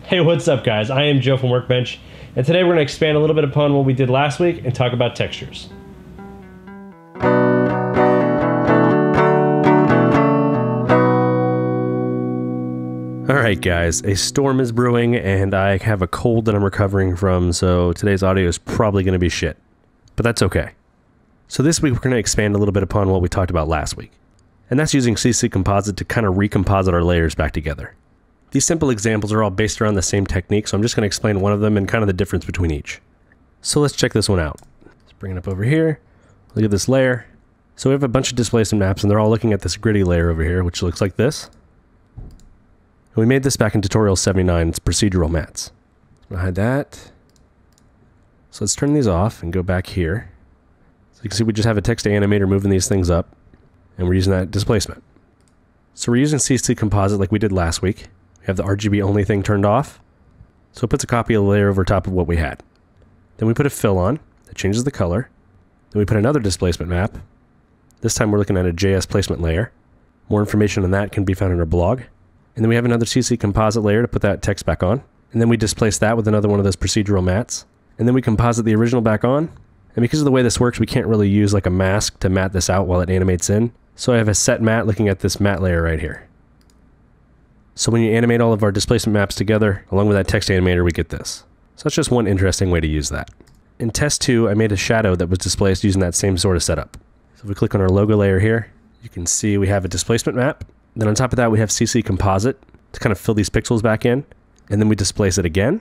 Hey, what's up guys? I am Joe from Workbench, and today we're going to expand a little bit upon what we did last week and talk about textures. Alright guys, a storm is brewing and I have a cold that I'm recovering from, so today's audio is probably going to be shit. But that's okay. So this week we're going to expand a little bit upon what we talked about last week. And that's using CC Composite to kind of recomposite our layers back together. These simple examples are all based around the same technique, so I'm just going to explain one of them and kind of the difference between each. So let's check this one out. Let's bring it up over here. Look at this layer. So we have a bunch of displacement maps and they're all looking at this gritty layer over here, which looks like this. And we made this back in tutorial 79, it's procedural mats. I'm going to hide that. So let's turn these off and go back here. So you can see we just have a text animator moving these things up, and we're using that displacement. So we're using CC Composite like we did last week. We have the RGB only thing turned off, so it puts a copy of the layer over top of what we had. Then we put a fill on, that changes the color. Then we put another displacement map. This time we're looking at a JS placement layer. More information on that can be found in our blog. And then we have another CC Composite layer to put that text back on. And then we displace that with another one of those procedural mats. And then we composite the original back on. And because of the way this works, we can't really use like a mask to mat this out while it animates in. So I have a set mat looking at this mat layer right here. So when you animate all of our displacement maps together, along with that text animator, we get this. So that's just one interesting way to use that. In test 2, I made a shadow that was displaced using that same sort of setup. So if we click on our logo layer here, you can see we have a displacement map. Then on top of that, we have CC Composite to kind of fill these pixels back in. And then we displace it again.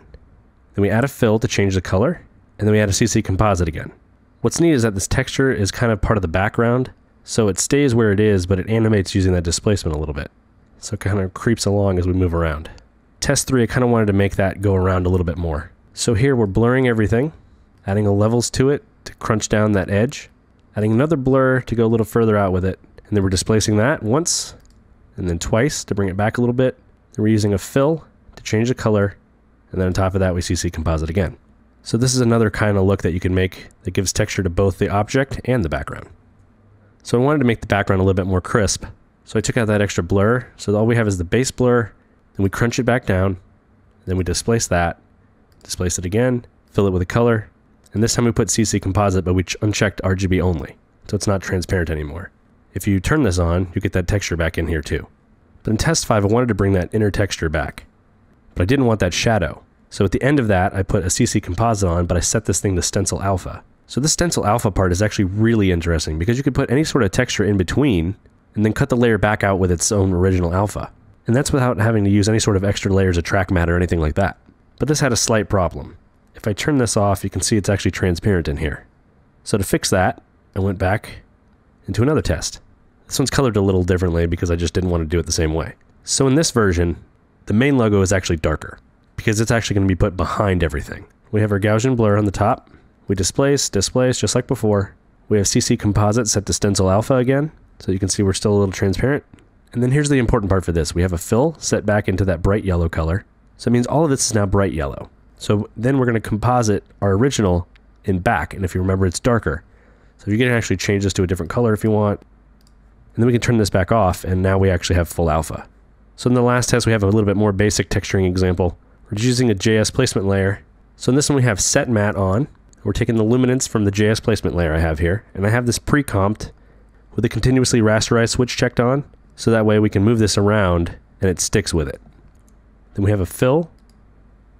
Then we add a fill to change the color. And then we add a CC Composite again. What's neat is that this texture is kind of part of the background. So it stays where it is, but it animates using that displacement a little bit. So it kind of creeps along as we move around. Test 3, I kind of wanted to make that go around a little bit more. So here we're blurring everything, adding a levels to it to crunch down that edge, adding another blur to go a little further out with it, and then we're displacing that once, and then twice to bring it back a little bit. Then we're using a fill to change the color, and then on top of that we CC Composite again. So this is another kind of look that you can make that gives texture to both the object and the background. So I wanted to make the background a little bit more crisp. So I took out that extra blur, so all we have is the base blur, then we crunch it back down, then we displace that, displace it again, fill it with a color, and this time we put CC Composite, but we unchecked RGB only, so it's not transparent anymore. If you turn this on, you get that texture back in here too. But in test 5, I wanted to bring that inner texture back, but I didn't want that shadow. So at the end of that, I put a CC Composite on, but I set this thing to Stencil Alpha. So this Stencil Alpha part is actually really interesting because you could put any sort of texture in between and then cut the layer back out with its own original alpha. And that's without having to use any sort of extra layers of track matte or anything like that. But this had a slight problem. If I turn this off, you can see it's actually transparent in here. So to fix that, I went back into another test. This one's colored a little differently because I just didn't want to do it the same way. So in this version, the main logo is actually darker because it's actually going to be put behind everything. We have our Gaussian blur on the top. We displace, just like before. We have CC Composite set to Stencil Alpha again. So you can see we're still a little transparent. And then here's the important part for this. We have a fill set back into that bright yellow color. So it means all of this is now bright yellow. So then we're going to composite our original in back. And if you remember, it's darker. So you can actually change this to a different color if you want. And then we can turn this back off. And now we actually have full alpha. So in the last test, we have a little bit more basic texturing example. We're just using a JS placement layer. So in this one, we have set matte on. We're taking the luminance from the JS placement layer I have here. And I have this pre-comped with a continuously rasterized switch checked on, so that way we can move this around and it sticks with it. Then we have a fill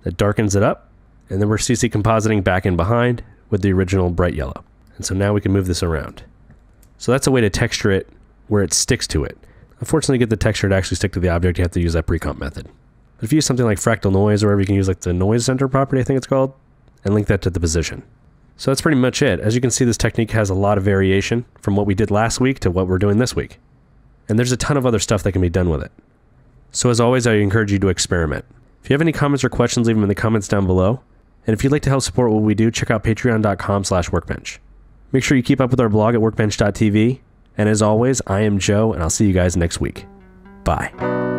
that darkens it up, and then we're CC Compositing back in behind with the original bright yellow. And so now we can move this around. So that's a way to texture it where it sticks to it. Unfortunately, to get the texture to actually stick to the object, you have to use that pre-comp method. But if you use something like fractal noise or whatever, you can use like the noise center property, I think it's called, and link that to the position. So that's pretty much it. As you can see, this technique has a lot of variation from what we did last week to what we're doing this week. And there's a ton of other stuff that can be done with it. So as always, I encourage you to experiment. If you have any comments or questions, leave them in the comments down below. And if you'd like to help support what we do, check out patreon.com/workbench. Make sure you keep up with our blog at workbench.tv. And as always, I am Joe, and I'll see you guys next week. Bye.